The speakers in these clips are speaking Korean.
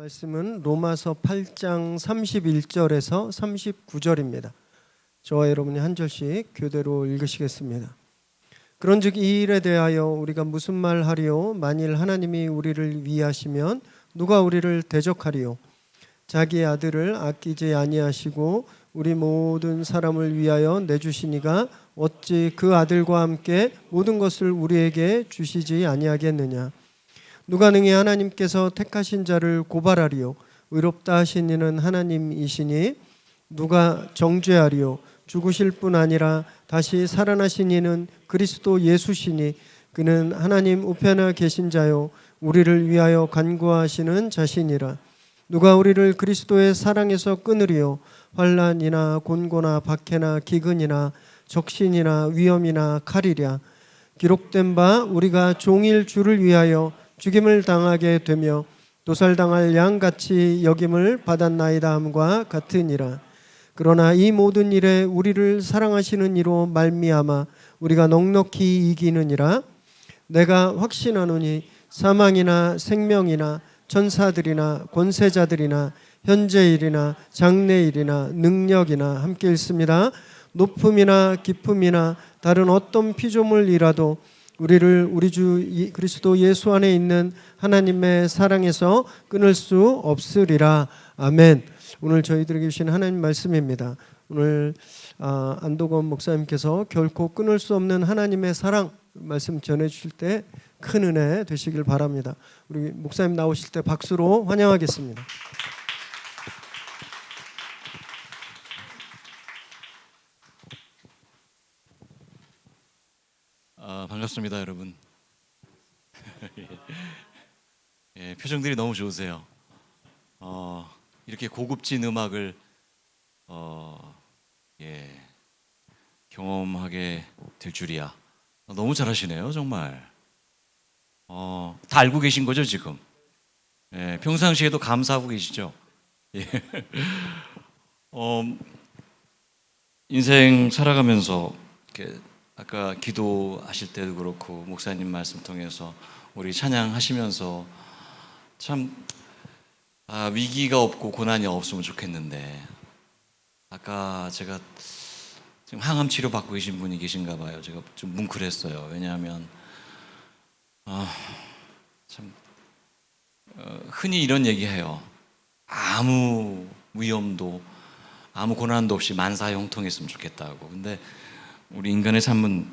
말씀은 로마서 8장 31절에서 39절입니다. 저와 여러분이 한 절씩 교대로 읽으시겠습니다. 그런즉 이 일에 대하여 우리가 무슨 말 하리요? 만일 하나님이 우리를 위하시면 누가 우리를 대적하리요? 자기의 아들을 아끼지 아니하시고 우리 모든 사람을 위하여 내주시니가 어찌 그 아들과 함께 모든 것을 우리에게 주시지 아니하겠느냐? 누가 능히 하나님께서 택하신 자를 고발하리요? 의롭다 하신 이는 하나님이시니 누가 정죄하리요? 죽으실 뿐 아니라 다시 살아나신 이는 그리스도 예수시니 그는 하나님 우편에 계신 자요 우리를 위하여 간구하시는 자신이라. 누가 우리를 그리스도의 사랑에서 끊으리요? 환난이나 곤고나 박해나 기근이나 적신이나 위험이나 칼이랴. 기록된 바 우리가 종일 주를 위하여 죽임을 당하게 되며 도살당할 양같이 여김을 받았나이다 함과 같으니라. 그러나 이 모든 일에 우리를 사랑하시는 이로 말미암아 우리가 넉넉히 이기느니라. 내가 확신하노니 사망이나 생명이나 천사들이나 권세자들이나 현재일이나 장래일이나 능력이나 함께 있습니다. 높음이나 깊음이나 다른 어떤 피조물이라도 우리를 우리 주 그리스도 예수 안에 있는 하나님의 사랑에서 끊을 수 없으리라. 아멘. 오늘 저희들에게 주신 하나님 말씀입니다. 오늘 안도건 목사님께서 결코 끊을 수 없는 하나님의 사랑 말씀 전해주실 때 큰 은혜 되시길 바랍니다. 우리 목사님 나오실 때 박수로 환영하겠습니다. 반갑습니다, 여러분. 예, 표정들이 너무 좋으세요. 이렇게 고급진 음악을 경험하게 될 줄이야. 너무 잘하시네요, 정말. 다 알고 계신 거죠, 지금? 예, 평상시에도 감사하고 계시죠? 예. 인생 살아가면서 이렇게 아까 기도하실 때도 그렇고 목사님 말씀 통해서 우리 찬양하시면서 참 위기가 없고 고난이 없으면 좋겠는데 아까 제가 지금 항암 치료 받고 계신 분이 계신가 봐요. 제가 좀 뭉클했어요. 왜냐하면 참 흔히 이런 얘기해요. 아무 위험도 아무 고난도 없이 만사형통했으면 좋겠다고. 근데 우리 인간의 삶은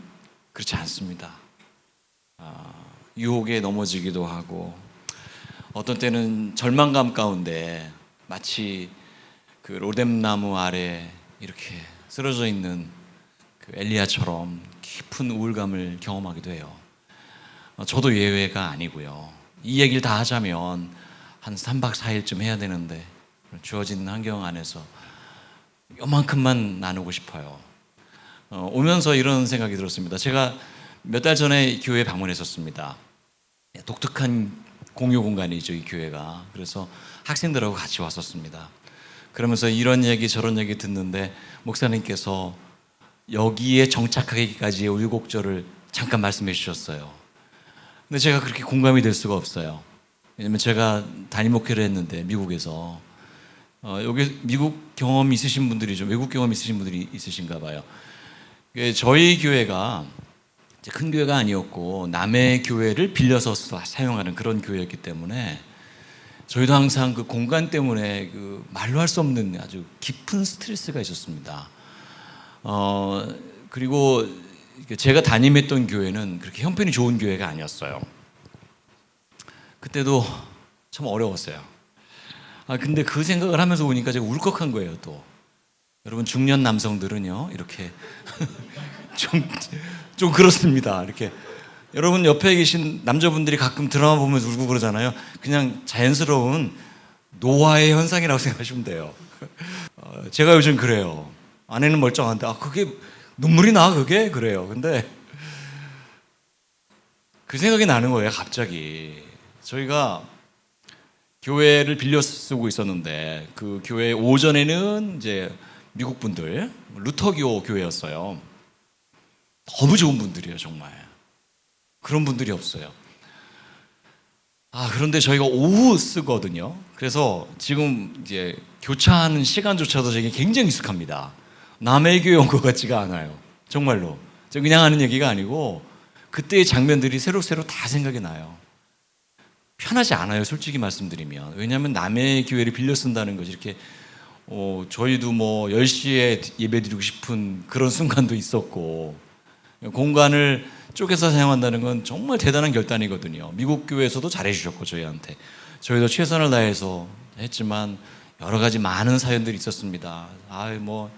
그렇지 않습니다. 유혹에 넘어지기도 하고 어떤 때는 절망감 가운데 마치 그 로뎀나무 아래 이렇게 쓰러져 있는 그 엘리야처럼 깊은 우울감을 경험하기도 해요. 저도 예외가 아니고요. 이 얘기를 다 하자면 한 3박 4일쯤 해야 되는데 주어진 환경 안에서 요만큼만 나누고 싶어요. 오면서 이런 생각이 들었습니다. 제가 몇 달 전에 교회 방문했었습니다. 독특한 공유 공간이죠, 이 교회가. 그래서 학생들하고 같이 왔었습니다. 그러면서 이런 얘기 저런 얘기 듣는데 목사님께서 여기에 정착하기까지의 우유곡절을 잠깐 말씀해 주셨어요. 근데 제가 그렇게 공감이 될 수가 없어요. 왜냐면 제가 담임 목회를 했는데 미국에서 여기 미국 경험 있으신 분들이죠. 외국 경험 있으신 분들이 있으신가 봐요. 저희 교회가 큰 교회가 아니었고 남의 교회를 빌려서 사용하는 그런 교회였기 때문에 저희도 항상 그 공간 때문에 그 말로 할 수 없는 아주 깊은 스트레스가 있었습니다. 그리고 제가 담임했던 교회는 그렇게 형편이 좋은 교회가 아니었어요. 그때도 참 어려웠어요. 근데 그 생각을 하면서 보니까 제가 울컥한 거예요. 또 여러분 중년 남성들은요 이렇게 좀 그렇습니다. 이렇게 여러분 옆에 계신 남자분들이 가끔 드라마 보면서 울고 그러잖아요. 그냥 자연스러운 노화의 현상이라고 생각하시면 돼요. 제가 요즘 그래요. 아내는 멀쩡한데 그게 눈물이 나 그게 그래요. 근데 그 생각이 나는 거예요. 갑자기 저희가 교회를 빌려 쓰고 있었는데 그 교회 오전에는 이제 미국 분들 루터교 교회였어요. 너무 좋은 분들이에요, 정말. 그런 분들이 없어요. 그런데 저희가 오후 쓰거든요. 그래서 지금 이제 교차하는 시간조차도 저에게 굉장히 익숙합니다. 남의 교회 온 것 같지가 않아요. 정말로. 저 그냥 하는 얘기가 아니고 그때의 장면들이 새록새록 다 생각이 나요. 편하지 않아요, 솔직히 말씀드리면. 왜냐하면 남의 교회를 빌려 쓴다는 거지. 이렇게 저희도 뭐 10시에 예배드리고 싶은 그런 순간도 있었고, 공간을 쪼개서 사용한다는 건 정말 대단한 결단이거든요. 미국 교회에서도 잘해주셨고 저희한테, 저희도 최선을 다해서 했지만 여러 가지 많은 사연들이 있었습니다. 뭐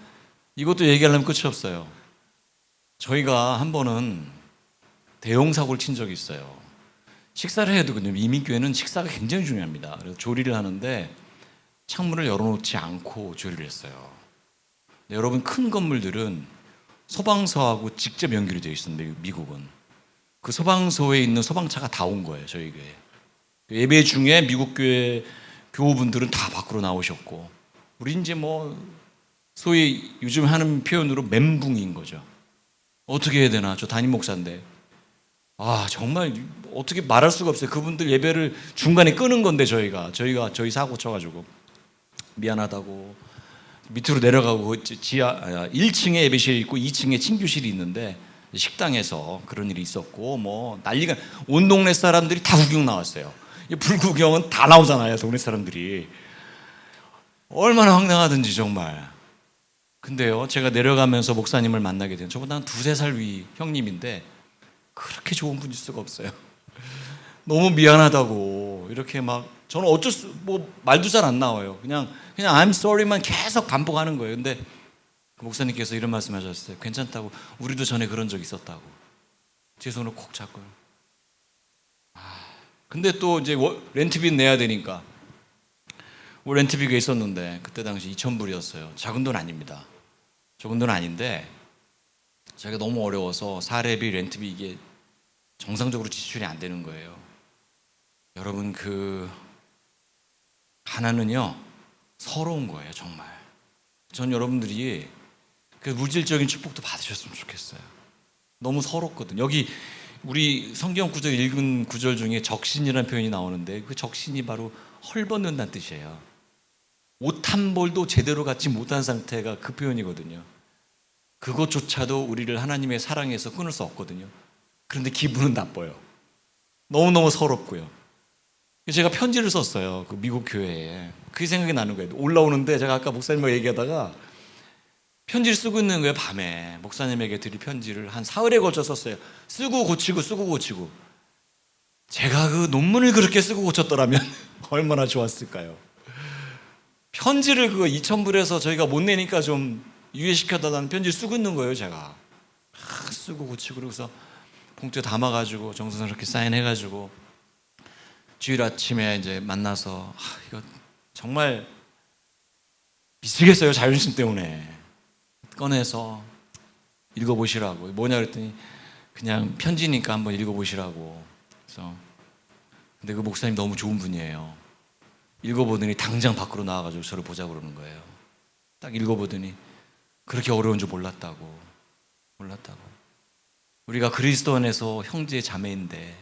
이것도 얘기하려면 끝이 없어요. 저희가 한 번은 대형 사고를 친 적이 있어요. 식사를 해야 되거든요. 이민교회는 식사가 굉장히 중요합니다. 그래서 조리를 하는데 창문을 열어놓지 않고 조리를 했어요. 여러분, 큰 건물들은 소방서하고 직접 연결이 되어 있습니다. 미국은. 그 소방서에 있는 소방차가 다 온 거예요, 저희 교회. 예배 중에 미국 교회 교우분들은 다 밖으로 나오셨고, 우리 이제 뭐 소위 요즘 하는 표현으로 멘붕인 거죠. 어떻게 해야 되나? 저 담임 목사인데. 정말 어떻게 말할 수가 없어요. 그분들 예배를 중간에 끄는 건데 저희 사고 쳐가지고 미안하다고 밑으로 내려가고 지하 1층에 예배실이 있고 2층에 친교실이 있는데 식당에서 그런 일이 있었고, 뭐 난리가, 온 동네 사람들이 다 구경 나왔어요. 불구경은 다 나오잖아요, 동네 사람들이. 얼마나 황당하든지 정말. 근데요, 제가 내려가면서 목사님을 만나게 된, 저보다 한 2-3살 위 형님인데 그렇게 좋은 분일 수가 없어요. 너무 미안하다고 이렇게 막, 저는 말도 잘 안 나와요. 그냥 I'm sorry만 계속 반복하는 거예요. 근데 그 목사님께서 이런 말씀하셨어요. 괜찮다고, 우리도 전에 그런 적 있었다고. 제 손을 콕 잡고요. 근데 또 이제 렌트비 내야 되니까, 렌트비가 있었는데 그때 당시 2,000불이었어요. 작은 돈 아닙니다. 적은 돈 아닌데 저희가 너무 어려워서 사례비, 렌트비 이게 정상적으로 지출이 안 되는 거예요. 여러분, 하나는요 서러운 거예요. 정말 전 여러분들이 그 물질적인 축복도 받으셨으면 좋겠어요. 너무 서럽거든. 여기 우리 성경 구절 읽은 구절 중에 적신이라는 표현이 나오는데, 그 적신이 바로 헐벗는다는 뜻이에요. 옷 한 벌도 제대로 갖지 못한 상태가 그 표현이거든요. 그것조차도 우리를 하나님의 사랑에서 끊을 수 없거든요. 그런데 기분은 나빠요. 너무너무 서럽고요. 제가 편지를 썼어요, 그 미국 교회에. 그게 생각이 나는 거예요. 올라오는데 제가 아까 목사님과 얘기하다가 편지를 쓰고 있는 거예요. 밤에 목사님에게 드릴 편지를 한 사흘에 걸쳐 썼어요. 쓰고 고치고. 제가 그 논문을 그렇게 쓰고 고쳤더라면 얼마나 좋았을까요? 편지를 2,000불에서 저희가 못 내니까 좀 유예시켜달라는 편지를 쓰고 있는 거예요. 제가 쓰고 고치고, 그러고서 봉투에 담아가지고 정성스럽게 사인해가지고 주일 아침에 이제 만나서 이거 정말 미치겠어요, 자존심 때문에. 꺼내서 읽어보시라고. 뭐냐 그랬더니 그냥 편지니까 한번 읽어보시라고. 그래서 근데 그 목사님 너무 좋은 분이에요. 읽어보더니 당장 밖으로 나와가지고 저를 보자고 그러는 거예요. 딱 읽어보더니 그렇게 어려운 줄 몰랐다고. 우리가 그리스도 안에서 형제 자매인데,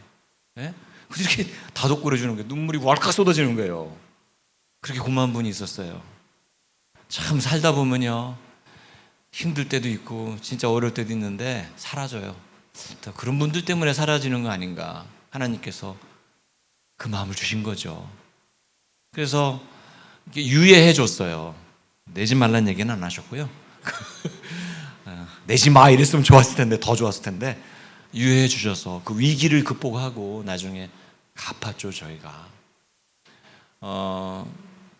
예? 이렇게 다독거려주는 거예요. 눈물이 왈칵 쏟아지는 거예요. 그렇게 고마운 분이 있었어요. 참 살다 보면요, 힘들 때도 있고 진짜 어려울 때도 있는데 사라져요. 그런 분들 때문에 사라지는 거 아닌가. 하나님께서 그 마음을 주신 거죠. 그래서 유예해 줬어요. 내지 말라는 얘기는 안 하셨고요. 내지 마 이랬으면 좋았을 텐데, 더 좋았을 텐데 유예해 주셔서 그 위기를 극복하고 나중에 갚았죠, 저희가.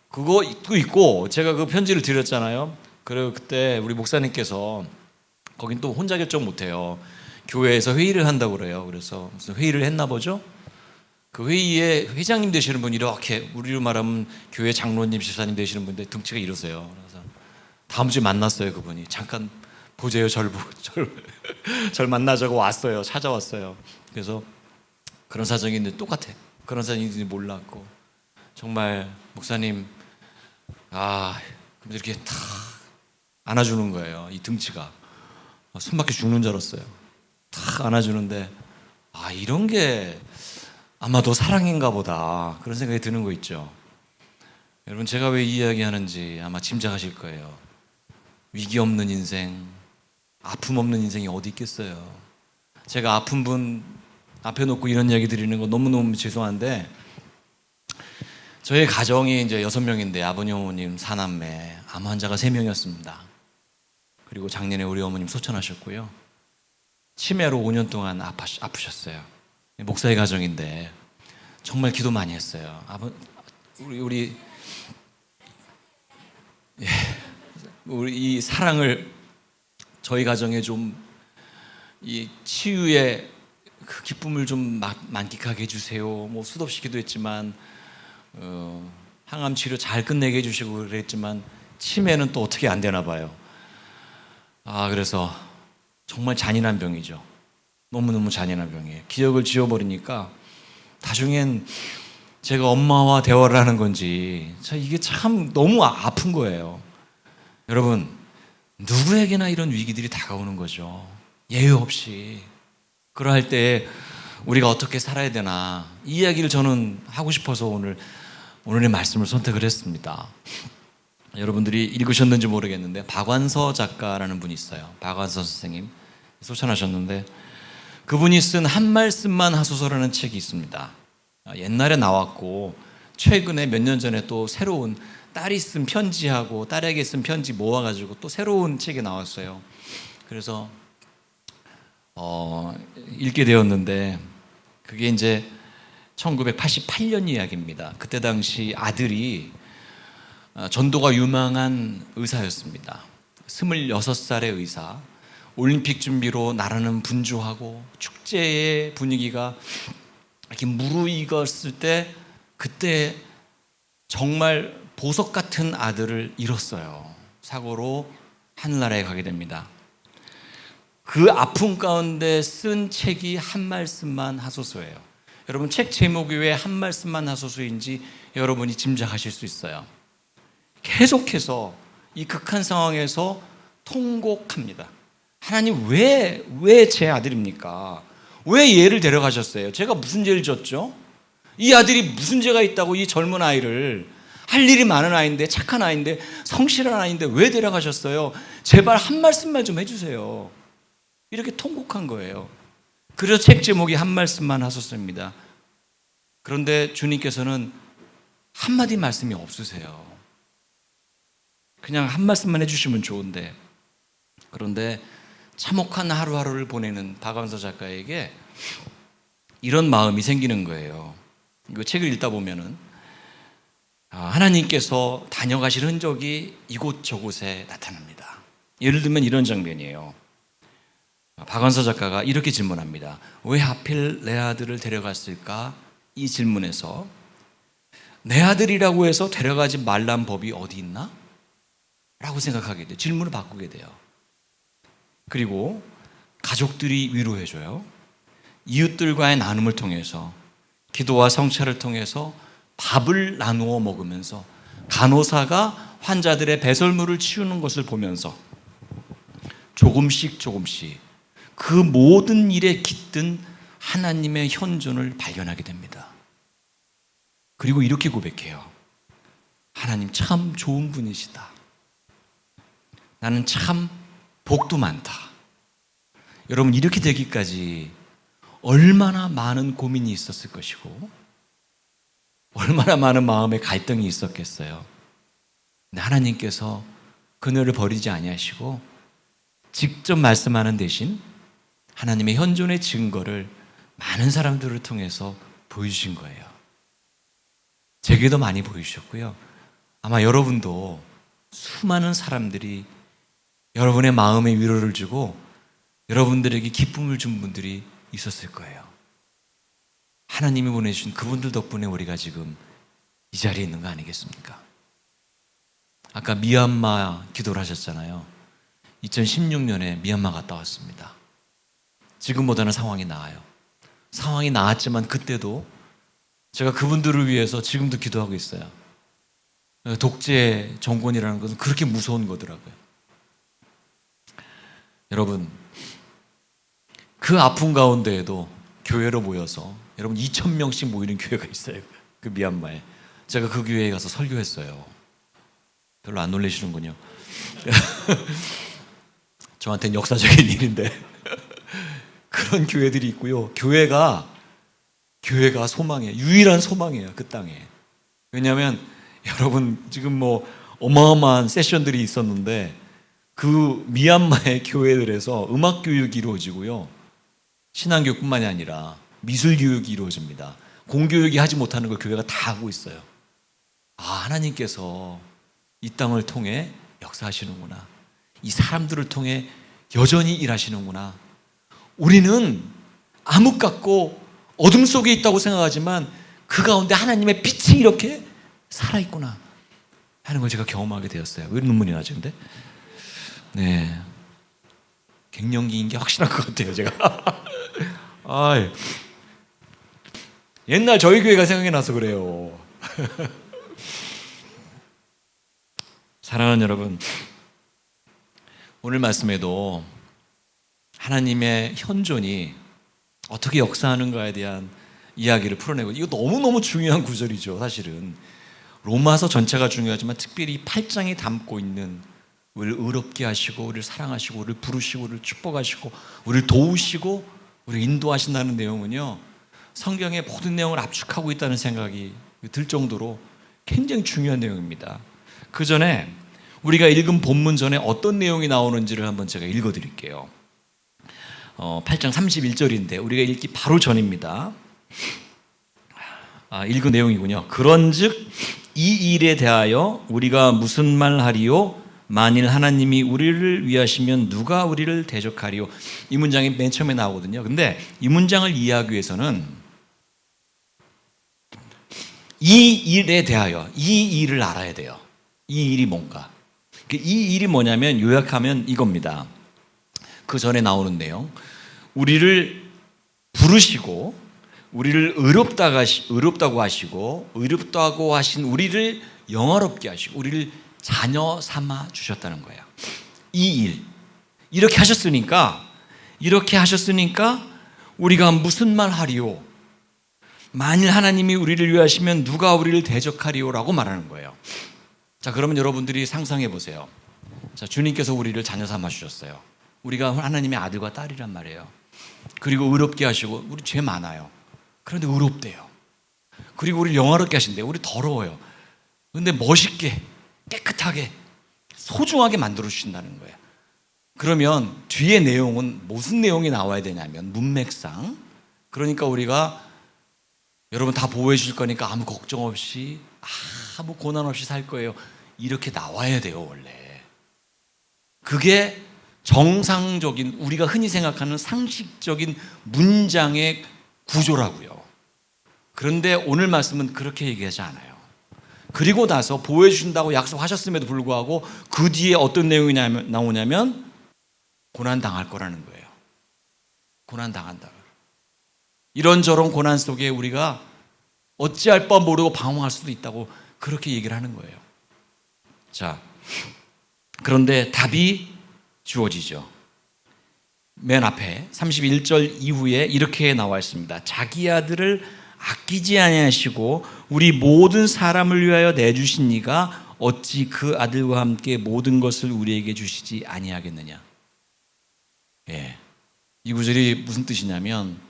그거 있고, 제가 그 편지를 드렸잖아요. 그리고 그때 우리 목사님께서, 거긴 또 혼자 결정 못해요. 교회에서 회의를 한다고 그래요. 그래서 무슨 회의를 했나 보죠. 그 회의에 회장님 되시는 분이, 이렇게 우리로 말하면 교회 장로님, 집사님 되시는 분인데 등치가 이러세요. 그래서 다음 주에 만났어요. 그분이 잠깐 보재요, 절 만나자고 왔어요. 찾아왔어요. 그래서 그런 사정이 있는데, 똑같아. 그런 사정이 있는지 몰랐고, 정말 목사님 이렇게 다 안아주는 거예요. 이 등치가 숨 막혀 죽는 줄 알았어요. 다 안아주는데, 이런 게 아마도 사랑인가 보다 그런 생각이 드는 거 있죠. 여러분, 제가 왜 이 이야기 하는지 아마 짐작하실 거예요. 위기 없는 인생, 아픔 없는 인생이 어디 있겠어요. 제가 아픈 분 앞에 놓고 이런 이야기 드리는 거 너무너무 죄송한데, 저희 가정이 이제 6명인데 아버님, 어머님, 4남매, 암 환자가 3명이었습니다. 그리고 작년에 우리 어머님 소천하셨고요. 치매로 5년 동안 아프셨어요. 목사의 가정인데 정말 기도 많이 했어요. 우리 이 사랑을 저희 가정에 좀 이 치유의 그 기쁨을 좀 만끽하게 해주세요. 뭐 수도 없이 기도했지만 항암 치료 잘 끝내게 해주시고 그랬지만 치매는 또 어떻게 안 되나 봐요. 그래서 정말 잔인한 병이죠. 너무너무 잔인한 병이에요. 기억을 지워버리니까 나중엔 제가 엄마와 대화를 하는 건지 이게 참 너무 아픈 거예요. 여러분, 누구에게나 이런 위기들이 다가오는 거죠. 예외 없이. 그러할 때 우리가 어떻게 살아야 되나, 이 이야기를 저는 하고 싶어서 오늘의 말씀을 선택을 했습니다. 여러분들이 읽으셨는지 모르겠는데 박완서 작가라는 분이 있어요. 박완서 선생님 소천하셨는데 그분이 쓴 한 말씀만 하소서라는 책이 있습니다. 옛날에 나왔고 최근에 몇 년 전에 또 새로운, 딸이 쓴 편지하고 딸에게 쓴 편지 모아가지고 또 새로운 책이 나왔어요. 그래서 읽게 되었는데 그게 이제 1988년 이야기입니다. 그때 당시 아들이 전도가 유망한 의사였습니다. 26살의 의사. 올림픽 준비로 나라는 분주하고 축제의 분위기가 이렇게 무르익었을 때 그때 정말 보석 같은 아들을 잃었어요. 사고로 하늘나라에 가게 됩니다. 그 아픔 가운데 쓴 책이 한 말씀만 하소서예요. 여러분, 책 제목이 왜 한 말씀만 하소서인지 여러분이 짐작하실 수 있어요. 계속해서 이 극한 상황에서 통곡합니다. 하나님, 왜 제 아들입니까? 왜 얘를 데려가셨어요? 제가 무슨 죄를 졌죠? 이 아들이 무슨 죄가 있다고 이 젊은 아이를, 할 일이 많은 아이인데, 착한 아이인데, 성실한 아이인데 왜 데려가셨어요? 제발 한 말씀만 좀 해주세요. 이렇게 통곡한 거예요. 그래서 책 제목이 한 말씀만 하소서입니다. 그런데 주님께서는 한마디 말씀이 없으세요. 그냥 한 말씀만 해주시면 좋은데, 그런데 참혹한 하루하루를 보내는 박완서 작가에게 이런 마음이 생기는 거예요. 이 책을 읽다 보면은 하나님께서 다녀가실 흔적이 이곳저곳에 나타납니다. 예를 들면 이런 장면이에요. 박완서 작가가 이렇게 질문합니다. 왜 하필 내 아들을 데려갔을까? 이 질문에서 내 아들이라고 해서 데려가지 말란 법이 어디 있나? 라고 생각하게 돼요. 질문을 바꾸게 돼요. 그리고 가족들이 위로해줘요. 이웃들과의 나눔을 통해서, 기도와 성찰을 통해서 밥을 나누어 먹으면서, 간호사가 환자들의 배설물을 치우는 것을 보면서 조금씩 그 모든 일에 깃든 하나님의 현존을 발견하게 됩니다. 그리고 이렇게 고백해요. 하나님 참 좋은 분이시다. 나는 참 복도 많다. 여러분, 이렇게 되기까지 얼마나 많은 고민이 있었을 것이고 얼마나 많은 마음의 갈등이 있었겠어요. 근데 하나님께서 그녀를 버리지 아니하시고 직접 말씀하는 대신 하나님의 현존의 증거를 많은 사람들을 통해서 보여주신 거예요. 제게도 많이 보여주셨고요. 아마 여러분도 수많은 사람들이 여러분의 마음에 위로를 주고 여러분들에게 기쁨을 준 분들이 있었을 거예요. 하나님이 보내주신 그분들 덕분에 우리가 지금 이 자리에 있는 거 아니겠습니까? 아까 미얀마 기도를 하셨잖아요. 2016년에 미얀마 갔다 왔습니다. 지금보다는 상황이 나아요. 상황이 나았지만 그때도 제가 그분들을 위해서 지금도 기도하고 있어요. 독재 정권이라는 것은 그렇게 무서운 거더라고요. 여러분, 그 아픔 가운데에도 교회로 모여서 여러분 2,000명씩 모이는 교회가 있어요. 그 미얀마에. 제가 그 교회에 가서 설교했어요. 별로 안 놀라시는군요. 저한테는 역사적인 일인데 그런 교회들이 있고요. 교회가 소망이에요. 유일한 소망이에요. 그 땅에. 왜냐하면 여러분 지금 뭐 어마어마한 세션들이 있었는데 그 미얀마의 교회들에서 음악 교육이 이루어지고요. 신앙교육뿐만이 아니라 미술 교육이 이루어집니다. 공교육이 하지 못하는 걸 교회가 다 하고 있어요. 아, 하나님께서 이 땅을 통해 역사하시는구나. 이 사람들을 통해 여전히 일하시는구나. 우리는 암흑 같고 어둠 속에 있다고 생각하지만 그 가운데 하나님의 빛이 이렇게 살아있구나 하는 걸 제가 경험하게 되었어요. 왜 눈물이 나죠, 근데? 네. 갱년기인 게 확실한 것 같아요, 제가. 아이. 옛날 저희 교회가 생각이 나서 그래요. 사랑하는 여러분, 오늘 말씀에도 하나님의 현존이 어떻게 역사하는가에 대한 이야기를 풀어내고, 이거 너무너무 중요한 구절이죠. 사실은 로마서 전체가 중요하지만 특별히 8장이 담고 있는 우리를 의롭게 하시고 우리를 사랑하시고 우리를 부르시고 우리를 축복하시고 우리를 도우시고 우리를 인도하신다는 내용은요, 성경의 모든 내용을 압축하고 있다는 생각이 들 정도로 굉장히 중요한 내용입니다. 그 전에 우리가 읽은 본문 전에 어떤 내용이 나오는지를 한번 제가 읽어드릴게요. 8장 31절인데 우리가 읽기 바로 전입니다. 읽은 내용이군요. 그런즉 이 일에 대하여 우리가 무슨 말 하리요? 만일 하나님이 우리를 위하시면 누가 우리를 대적하리요? 이 문장이 맨 처음에 나오거든요. 근데 이 문장을 이해하기 위해서는 이 일에 대하여 이 일을 알아야 돼요. 이 일이 뭔가. 이 일이 뭐냐면 요약하면 이겁니다. 그 전에 나오는 내용. 우리를 부르시고 우리를 의롭다고 하시고 의롭다고 하신 우리를 영화롭게 하시고 우리를 자녀 삼아 주셨다는 거예요. 이 일. 이렇게 하셨으니까 우리가 무슨 말 하리요? 만일 하나님이 우리를 위하시면 누가 우리를 대적하리요라고 말하는 거예요. 자, 그러면 여러분들이 상상해 보세요. 자, 주님께서 우리를 자녀 삼아 주셨어요. 우리가 하나님의 아들과 딸이란 말이에요. 그리고 의롭게 하시고 우리 죄 많아요. 그런데 의롭대요. 그리고 우리를 영화롭게 하신대요. 우리 더러워요. 그런데 멋있게 깨끗하게 소중하게 만들어 주신다는 거예요. 그러면 뒤에 내용은 무슨 내용이 나와야 되냐면 문맥상, 그러니까 우리가 여러분 다 보호해 줄 거니까 아무 걱정 없이 아무 고난 없이 살 거예요. 이렇게 나와야 돼요. 원래 그게 정상적인 우리가 흔히 생각하는 상식적인 문장의 구조라고요. 그런데 오늘 말씀은 그렇게 얘기하지 않아요. 그리고 나서 보호해 주신다고 약속하셨음에도 불구하고 그 뒤에 어떤 내용이 나오냐면 고난당할 거라는 거예요. 고난당한다. 이런저런 고난 속에 우리가 어찌할 바 모르고 방황할 수도 있다고 그렇게 얘기를 하는 거예요. 자, 그런데 답이 주어지죠. 맨 앞에 31절 이후에 이렇게 나와 있습니다. 자기 아들을 아끼지 아니하시고 우리 모든 사람을 위하여 내주신 이가 어찌 그 아들과 함께 모든 것을 우리에게 주시지 아니하겠느냐. 예, 이 구절이 무슨 뜻이냐면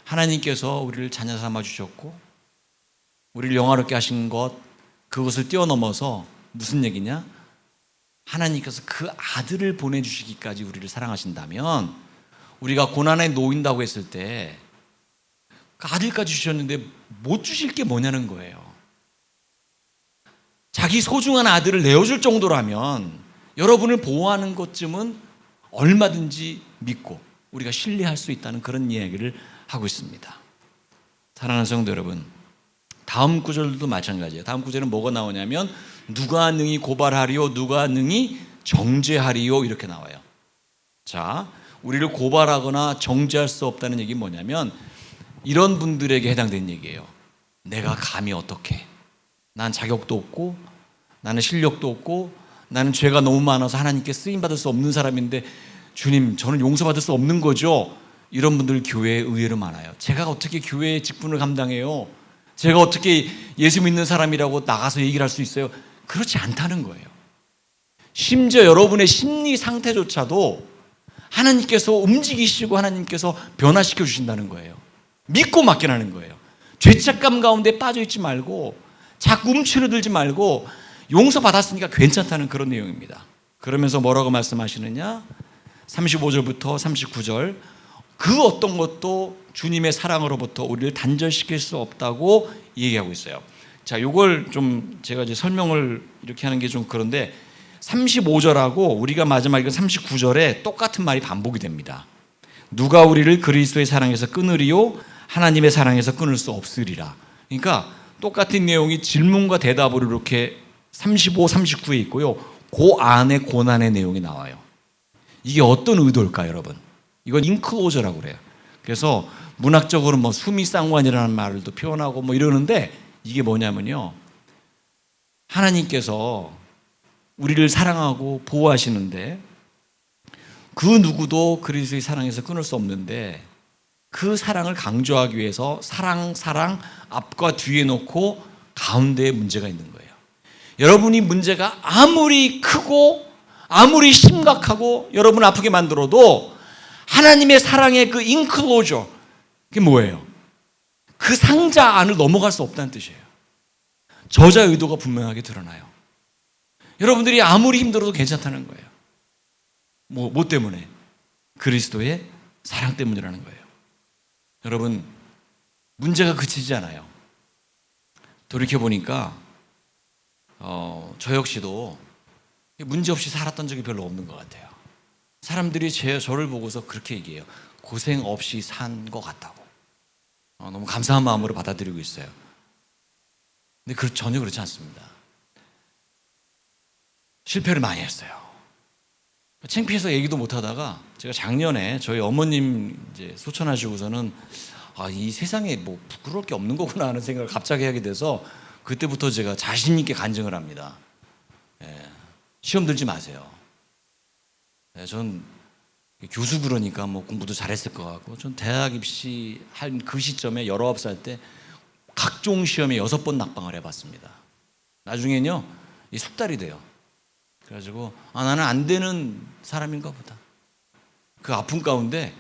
하나님께서 우리를 자녀 삼아 주셨고 우리를 영화롭게 하신 것, 그것을 뛰어넘어서 무슨 얘기냐? 하나님께서 그 아들을 보내주시기까지 우리를 사랑하신다면 우리가 고난에 놓인다고 했을 때 그 아들까지 주셨는데 못 주실 게 뭐냐는 거예요. 자기 소중한 아들을 내어줄 정도라면 여러분을 보호하는 것쯤은 얼마든지 믿고 우리가 신뢰할 수 있다는 그런 이야기를 하고 있습니다. 사랑하는 성도 여러분, 다음 구절도 마찬가지예요. 다음 구절은 뭐가 나오냐면 누가 능히 고발하리요, 누가 능히 정죄하리요, 이렇게 나와요. 자, 우리를 고발하거나 정죄할 수 없다는 얘기는 뭐냐면 이런 분들에게 해당되는 얘기예요. 내가 감히 어떻게, 난 자격도 없고 나는 실력도 없고 나는 죄가 너무 많아서 하나님께 쓰임받을 수 없는 사람인데 주님, 저는 용서받을 수 없는 거죠. 이런 분들 교회에 의외로 많아요. 제가 어떻게 교회의 직분을 감당해요? 제가 어떻게 예수 믿는 사람이라고 나가서 얘기를 할 수 있어요? 그렇지 않다는 거예요. 심지어 여러분의 심리 상태조차도 하나님께서 움직이시고 하나님께서 변화시켜 주신다는 거예요. 믿고 맡겨나는 거예요. 죄책감 가운데 빠져있지 말고 자꾸 움츠러들지 말고 용서받았으니까 괜찮다는 그런 내용입니다. 그러면서 뭐라고 말씀하시느냐? 35절부터 39절, 그 어떤 것도 주님의 사랑으로부터 우리를 단절시킬 수 없다고 얘기하고 있어요. 자, 요걸 좀 제가 이제 설명을 이렇게 하는 게 좀 그런데 35절하고 우리가 마지막에 39절에 똑같은 말이 반복이 됩니다. 누가 우리를 그리스도의 사랑에서 끊으리요? 하나님의 사랑에서 끊을 수 없으리라. 그러니까 똑같은 내용이 질문과 대답으로 이렇게 35, 39에 있고요. 그 안에 고난의 내용이 나와요. 이게 어떤 의도일까요, 여러분? 이건 인클로저라고 그래요. 그래서 문학적으로 뭐 수미상관이라는 말도 표현하고 뭐 이러는데 이게 뭐냐면요. 하나님께서 우리를 사랑하고 보호하시는데 그 누구도 그리스도의 사랑에서 끊을 수 없는데 그 사랑을 강조하기 위해서 사랑 앞과 뒤에 놓고 가운데에 문제가 있는 거예요. 여러분이 문제가 아무리 크고 아무리 심각하고 여러분 아프게 만들어도 하나님의 사랑의 그 인클로저, 그게 뭐예요? 그 상자 안을 넘어갈 수 없다는 뜻이에요. 저자의 의도가 분명하게 드러나요. 여러분들이 아무리 힘들어도 괜찮다는 거예요. 뭐 때문에? 그리스도의 사랑 때문이라는 거예요. 여러분, 문제가 그치지 않아요. 돌이켜보니까 저 역시도 문제 없이 살았던 적이 별로 없는 것 같아요. 사람들이 저를 보고서 그렇게 얘기해요. 고생 없이 산 것 같다고. 너무 감사한 마음으로 받아들이고 있어요. 근데 전혀 그렇지 않습니다. 실패를 많이 했어요. 창피해서 얘기도 못하다가 제가 작년에 저희 어머님 이제 소천하시고서는 이 세상에 뭐 부끄러울 게 없는 거구나 하는 생각을 갑자기 하게 돼서 그때부터 제가 자신 있게 간증을 합니다. 시험 들지 마세요. 전 교수 그러니까 뭐 공부도 잘했을 것 같고, 전 대학 입시한 그 시점에 19살 때 각종 시험에 6번 낙방을 해봤습니다. 나중엔요 이 숙달이 돼요. 그래가지고 나는 안 되는 사람인가 보다. 그 아픔 가운데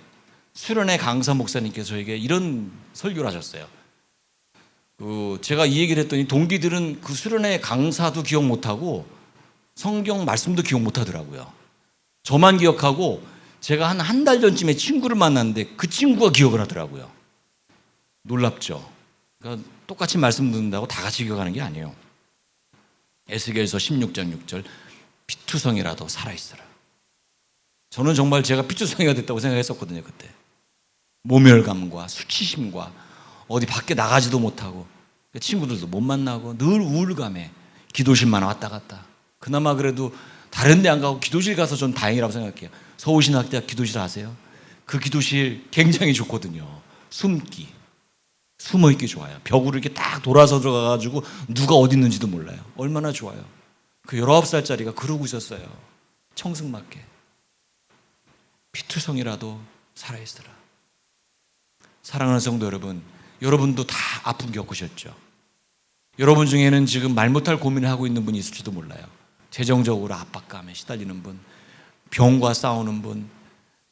수련회 강사 목사님께서 저에게 이런 설교를 하셨어요. 제가 이 얘기를 했더니 동기들은 그 수련회 강사도 기억 못하고 성경 말씀도 기억 못하더라고요. 저만 기억하고 제가 한 달 전쯤에 친구를 만났는데 그 친구가 기억을 하더라고요. 놀랍죠? 그러니까 똑같이 말씀 듣는다고 다 같이 기억하는 게 아니에요. 에스겔서 16장 6절, 피투성이라도 살아있어라. 저는 정말 제가 피투성이가 됐다고 생각했었거든요. 그때 모멸감과 수치심과 어디 밖에 나가지도 못하고 친구들도 못 만나고 늘 우울감에 기도실만 왔다 갔다. 그나마 그래도 다른 데 안 가고 기도실 가서 전 다행이라고 생각해요. 서울신학대학 기도실 아세요? 그 기도실 굉장히 좋거든요. 숨어있기 좋아요. 벽으로 이렇게 딱 돌아서 들어가가지고 누가 어디 있는지도 몰라요. 얼마나 좋아요. 그 19살짜리가 그러고 있었어요. 청승맞게. 피투성이라도 살아있어라. 사랑하는 성도 여러분, 여러분도 다 아픔 겪으셨죠? 여러분 중에는 지금 말 못할 고민을 하고 있는 분이 있을지도 몰라요. 재정적으로 압박감에 시달리는 분, 병과 싸우는 분,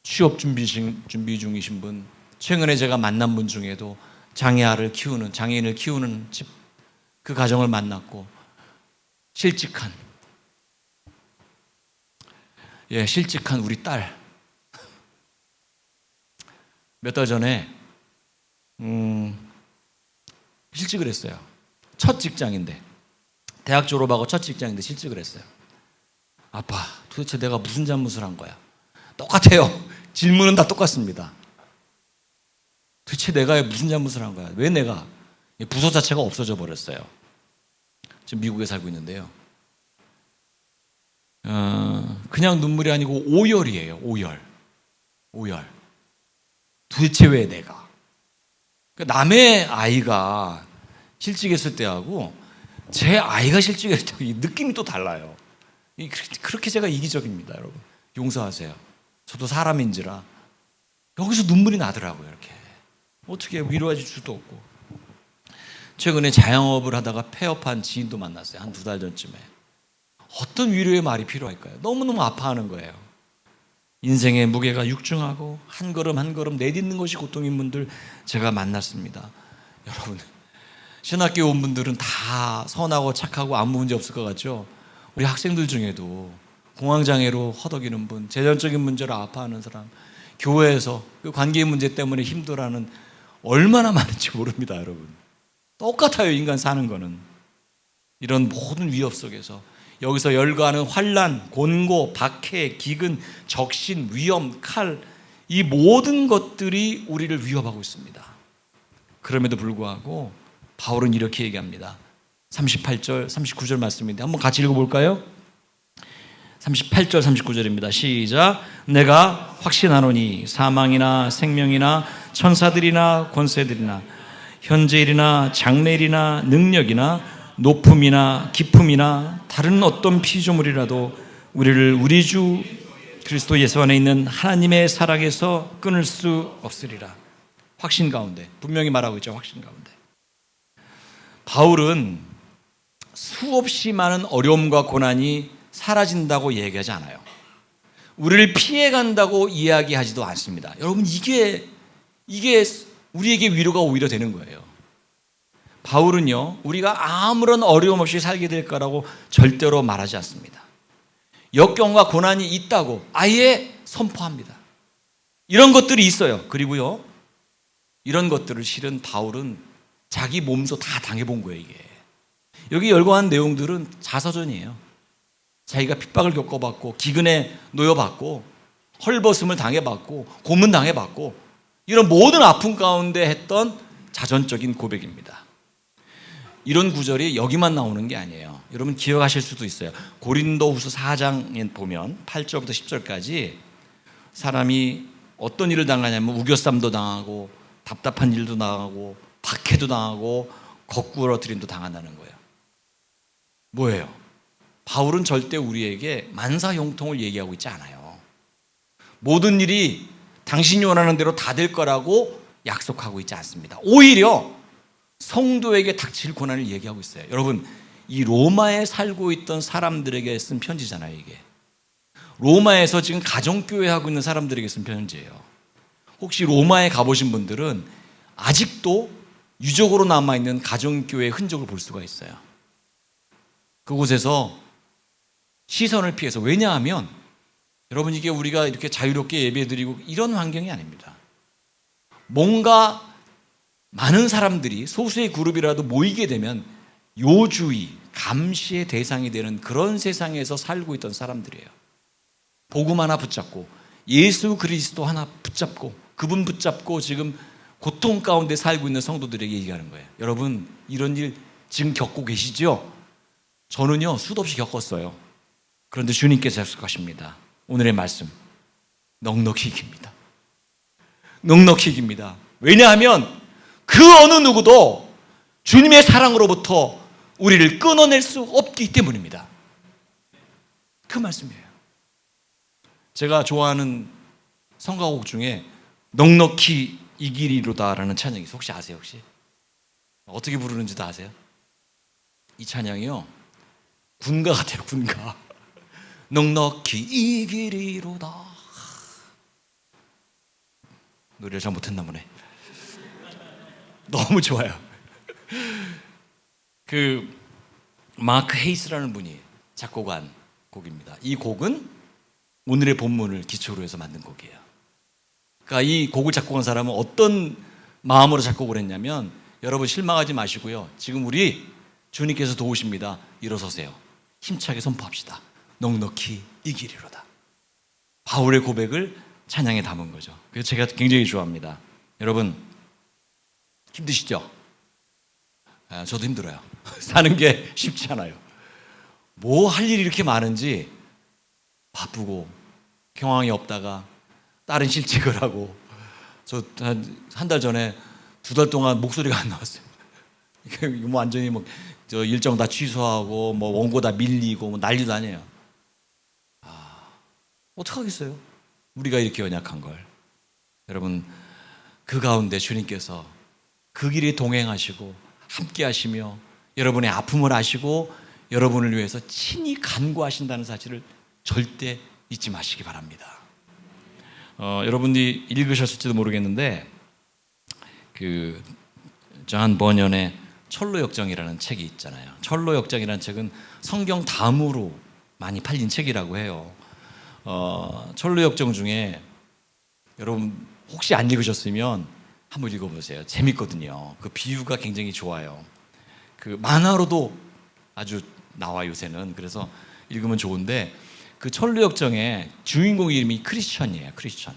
취업 준비 중이신 분, 최근에 제가 만난 분 중에도 장애인을 키우는 집, 그 가정을 만났고 실직한 우리 딸 몇 달 전에 실직을 했어요. 첫 직장인데, 대학 졸업하고 첫 직장인데 실직을 했어요. 아빠, 도대체 내가 무슨 잘못을 한 거야? 똑같아요. 질문은 다 똑같습니다. 도대체 내가 무슨 잘못을 한 거야? 왜 내가? 부서 자체가 없어져 버렸어요. 지금 미국에 살고 있는데요. 그냥 눈물이 아니고 오열이에요. 오열. 도대체 왜 내가? 남의 아이가 실직했을 때하고 제 아이가 실직했을 때 느낌이 또 달라요. 그렇게 제가 이기적입니다, 여러분. 용서하세요. 저도 사람인지라 여기서 눈물이 나더라고요. 이렇게 어떻게 위로해 줄 수도 없고. 최근에 자영업을 하다가 폐업한 지인도 만났어요. 한 2달 전쯤에. 어떤 위로의 말이 필요할까요? 너무너무 아파하는 거예요. 인생의 무게가 육중하고 한 걸음 한 걸음 내딛는 것이 고통인 분들 제가 만났습니다. 여러분, 신학교에 온 분들은 다 선하고 착하고 아무 문제 없을 것 같죠? 우리 학생들 중에도 공황장애로 허덕이는 분, 재정적인 문제로 아파하는 사람, 교회에서 그 관계의 문제 때문에 힘들어하는 얼마나 많은지 모릅니다, 여러분. 똑같아요, 인간 사는 거는. 이런 모든 위협 속에서 여기서 열거하는 환난, 곤고, 박해, 기근, 적신, 위험, 칼, 이 모든 것들이 우리를 위협하고 있습니다. 그럼에도 불구하고 바울은 이렇게 얘기합니다. 38절, 39절 말씀인데 한번 같이 읽어볼까요? 38절, 39절입니다. 시작. 내가 확신하노니 사망이나 생명이나 천사들이나 권세들이나 현재일이나 장래일이나 능력이나 높음이나 깊음이나 다른 어떤 피조물이라도 우리를 우리 주 그리스도 예수 안에 있는 하나님의 사랑에서 끊을 수 없으리라. 확신 가운데, 분명히 말하고 있죠. 확신 가운데. 바울은 수없이 많은 어려움과 고난이 사라진다고 얘기하지 않아요. 우리를 피해간다고 이야기하지도 않습니다. 여러분, 이게 우리에게 위로가 오히려 되는 거예요. 바울은요, 우리가 아무런 어려움 없이 살게 될 거라고 절대로 말하지 않습니다. 역경과 고난이 있다고 아예 선포합니다. 이런 것들이 있어요. 그리고요, 이런 것들을 실은 바울은 자기 몸소 다 당해본 거예요, 이게. 여기 열거한 내용들은 자서전이에요. 자기가 핍박을 겪어봤고, 기근에 놓여봤고, 헐벗음을 당해봤고, 고문 당해봤고, 이런 모든 아픔 가운데 했던 자전적인 고백입니다. 이런 구절이 여기만 나오는 게 아니에요. 여러분 기억하실 수도 있어요. 고린도후서 4장에 보면 8절부터 10절까지 사람이 어떤 일을 당하냐면 우겨쌈도 당하고 답답한 일도 당하고 박해도 당하고 거꾸러뜨림도 당한다는 거예요. 뭐예요? 바울은 절대 우리에게 만사형통을 얘기하고 있지 않아요. 모든 일이 당신이 원하는 대로 다 될 거라고 약속하고 있지 않습니다. 오히려 성도에게 닥칠 고난을 얘기하고 있어요. 여러분, 이 로마에 살고 있던 사람들에게 쓴 편지잖아요, 이게. 로마에서 지금 가정교회 하고 있는 사람들에게 쓴 편지예요. 혹시 로마에 가보신 분들은 아직도 유적으로 남아있는 가정교회의 흔적을 볼 수가 있어요. 그곳에서 시선을 피해서, 왜냐하면 여러분, 이게 우리가 이렇게 자유롭게 예배드리고 이런 환경이 아닙니다. 뭔가 많은 사람들이 소수의 그룹이라도 모이게 되면 요주의, 감시의 대상이 되는 그런 세상에서 살고 있던 사람들이에요. 복음 하나 붙잡고 예수 그리스도 하나 붙잡고 그분 붙잡고 지금 고통 가운데 살고 있는 성도들에게 얘기하는 거예요. 여러분, 이런 일 지금 겪고 계시죠? 저는요, 수도 없이 겪었어요. 그런데 주님께서 약속하십니다. 오늘의 말씀, 넉넉히 이깁니다. 넉넉히 이깁니다. 왜냐하면 그 어느 누구도 주님의 사랑으로부터 우리를 끊어낼 수 없기 때문입니다. 그 말씀이에요. 제가 좋아하는 성가곡 중에 넉넉히 이기리로다라는 찬양이 있어요. 혹시 아세요? 혹시? 어떻게 부르는지도 아세요? 이 찬양이요, 군가 같아요. 군가. 넉넉히 이기리로다. 노래를 잘 못했나 보네. 너무 좋아요. 그 마크 헤이스라는 분이 작곡한 곡입니다. 이 곡은 오늘의 본문을 기초로 해서 만든 곡이에요. 그러니까 이 곡을 작곡한 사람은 어떤 마음으로 작곡을 했냐면, 여러분 실망하지 마시고요, 지금 우리 주님께서 도우십니다. 일어서세요. 힘차게 선포합시다. 넉넉히 이기리로다. 바울의 고백을 찬양에 담은 거죠. 그래서 제가 굉장히 좋아합니다. 여러분, 힘드시죠? 저도 힘들어요. 사는 게 쉽지 않아요. 뭐 할 일이 이렇게 많은지 바쁘고 경황이 없다가 다른 실직을 하고, 저 한 달 전에 2달 동안 목소리가 안 나왔어요. 뭐 완전히 뭐 저 일정 다 취소하고 뭐 원고 다 밀리고 뭐 난리도 아니에요. 어떡하겠어요? 우리가 이렇게 연약한 걸. 여러분, 그 가운데 주님께서 그 길에 동행하시고 함께 하시며 여러분의 아픔을 아시고 여러분을 위해서 친히 간구하신다는 사실을 절대 잊지 마시기 바랍니다. 여러분들이 읽으셨을지도 모르겠는데 존 버년의 철로역정이라는 책이 있잖아요. 철로역정이라는 책은 성경 다음으로 많이 팔린 책이라고 해요. 철로역정 중에 여러분 혹시 안 읽으셨으면 한번 읽어보세요. 재밌거든요. 그 비유가 굉장히 좋아요. 그 만화로도 아주 나와 요새는. 그래서 읽으면 좋은데 그 철로역정의 주인공 이름이 크리스천이에요. 크리스천.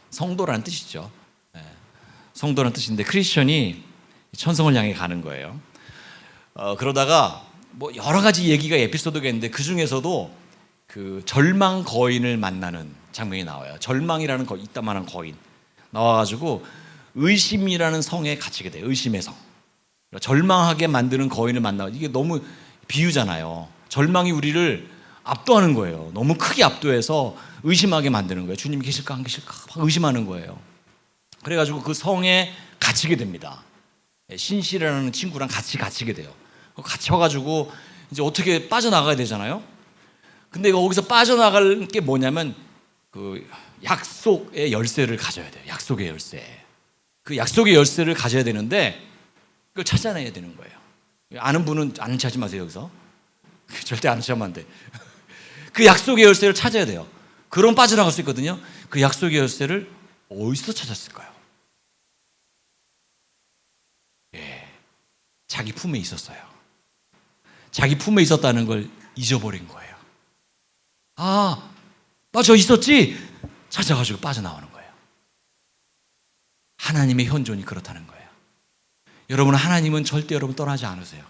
성도라는 뜻이죠. 성도라는 뜻인데 크리스천이 천성을 향해 가는 거예요. 그러다가 뭐 여러 가지 얘기가 에피소드가 있는데 그 중에서도 그 절망 거인을 만나는 장면이 나와요. 절망이라는 이따만한 거인 나와가지고 의심이라는 성에 갇히게 돼요. 의심의 성. 절망하게 만드는 거인을 만나. 이게 너무 비유잖아요. 절망이 우리를 압도하는 거예요. 너무 크게 압도해서 의심하게 만드는 거예요. 주님이 계실까 안 계실까 막 의심하는 거예요. 그래가지고 그 성에 갇히게 됩니다. 신실이라는 친구랑 같이 갇히게 돼요. 갇혀가지고 이제 어떻게 빠져나가야 되잖아요. 근데 거기서 빠져나갈 게 뭐냐면 그 약속의 열쇠를 가져야 돼요. 약속의 열쇠. 그 약속의 열쇠를 가져야 되는데 그걸 찾아내야 되는 거예요. 아는 분은 아는 체 하지 마세요. 여기서 절대 아는 체 하면 안 돼. 그 약속의 열쇠를 찾아야 돼요. 그럼 빠져나갈 수 있거든요. 그 약속의 열쇠를 어디서 찾았을까요? 자기 품에 있었어요. 자기 품에 있었다는 걸 잊어버린 거예요. 아, 나 저 있었지? 찾아가지고 빠져나오는 거예요. 하나님의 현존이 그렇다는 거예요. 여러분, 하나님은 절대 여러분 떠나지 않으세요.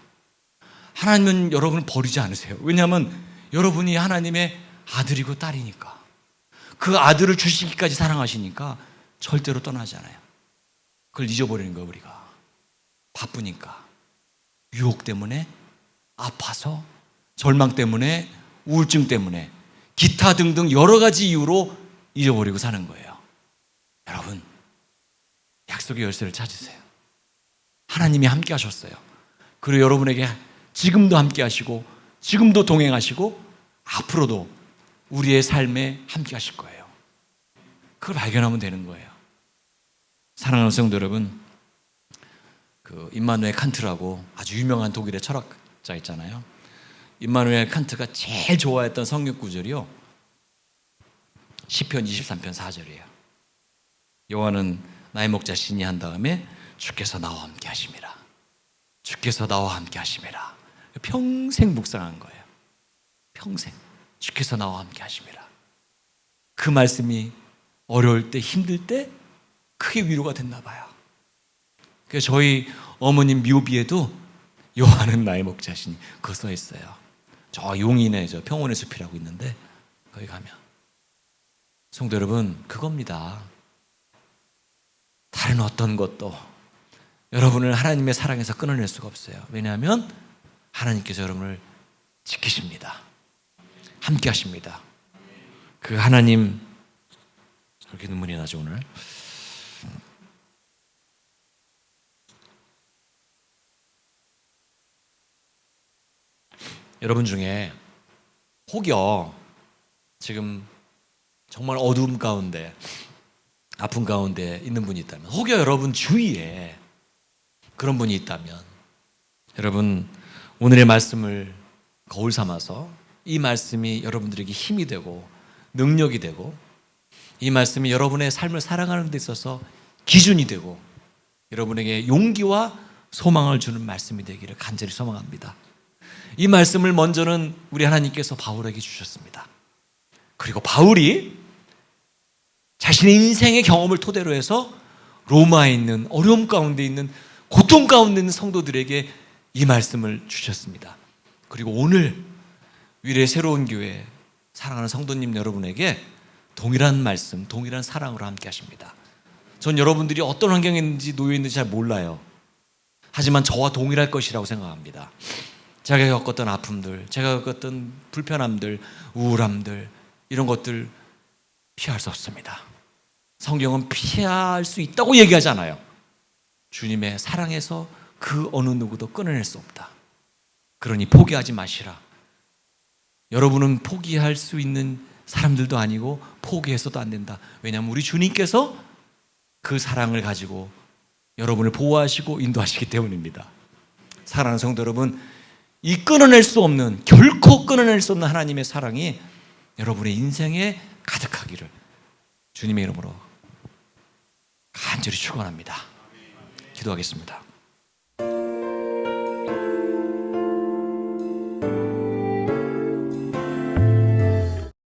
하나님은 여러분을 버리지 않으세요. 왜냐하면 여러분이 하나님의 아들이고 딸이니까. 그 아들을 주시기까지 사랑하시니까 절대로 떠나지 않아요. 그걸 잊어버리는 거예요. 우리가 바쁘니까, 유혹 때문에, 아파서, 절망 때문에, 우울증 때문에, 기타 등등 여러 가지 이유로 잊어버리고 사는 거예요. 여러분, 약속의 열쇠를 찾으세요. 하나님이 함께 하셨어요. 그리고 여러분에게 지금도 함께 하시고 지금도 동행하시고 앞으로도 우리의 삶에 함께 하실 거예요. 그걸 발견하면 되는 거예요. 사랑하는 성도 여러분, 그 임마누엘 칸트라고 아주 유명한 독일의 철학자 있잖아요. 임마누엘 칸트가 제일 좋아했던 성경 구절이요, 시편 23편 4절이에요. 여호와는 나의 목자시니 한 다음에 주께서 나와 함께 하심이라. 주께서 나와 함께 하심이라. 평생 묵상한 거예요. 평생 주께서 나와 함께 하심이라. 그 말씀이 어려울 때, 힘들 때 크게 위로가 됐나 봐요. 그래서 저희 어머님 묘비에도 여호와는 나의 목자시니 그거 써 있어요. 저 용인에 저 평온의 숲이라고 있는데 거기 가면. 성도 여러분, 그겁니다. 다른 어떤 것도 여러분을 하나님의 사랑에서 끊어낼 수가 없어요. 왜냐하면 하나님께서 여러분을 지키십니다. 함께 하십니다. 그 하나님, 그렇게 눈물이 나죠 오늘. 여러분 중에 혹여 지금 정말 어두움 가운데, 아픔 가운데 있는 분이 있다면, 혹여 여러분 주위에 그런 분이 있다면, 여러분 오늘의 말씀을 거울 삼아서 이 말씀이 여러분들에게 힘이 되고 능력이 되고, 이 말씀이 여러분의 삶을 살아가는 데 있어서 기준이 되고 여러분에게 용기와 소망을 주는 말씀이 되기를 간절히 소망합니다. 이 말씀을 먼저는 우리 하나님께서 바울에게 주셨습니다. 그리고 바울이 자신의 인생의 경험을 토대로 해서 로마에 있는, 어려움 가운데 있는, 고통 가운데 있는 성도들에게 이 말씀을 주셨습니다. 그리고 오늘 위례 새로운 교회 사랑하는 성도님 여러분에게 동일한 말씀, 동일한 사랑으로 함께 하십니다. 전 여러분들이 어떤 환경에 있는지, 놓여 있는지 잘 몰라요. 하지만 저와 동일할 것이라고 생각합니다. 제가 겪었던 아픔들, 제가 겪었던 불편함들, 우울함들, 이런 것들 피할 수 없습니다. 성경은 피할 수 있다고 얘기하지 않아요. 주님의 사랑에서 그 어느 누구도 끊어낼 수 없다. 그러니 포기하지 마시라. 여러분은 포기할 수 있는 사람들도 아니고 포기해서도 안 된다. 왜냐하면 우리 주님께서 그 사랑을 가지고 여러분을 보호하시고 인도하시기 때문입니다. 사랑하는 성도 여러분, 이 끊어낼 수 없는, 결코 끊어낼 수 없는 하나님의 사랑이 여러분의 인생에 가득하기를 주님의 이름으로 간절히 축원합니다. 기도하겠습니다.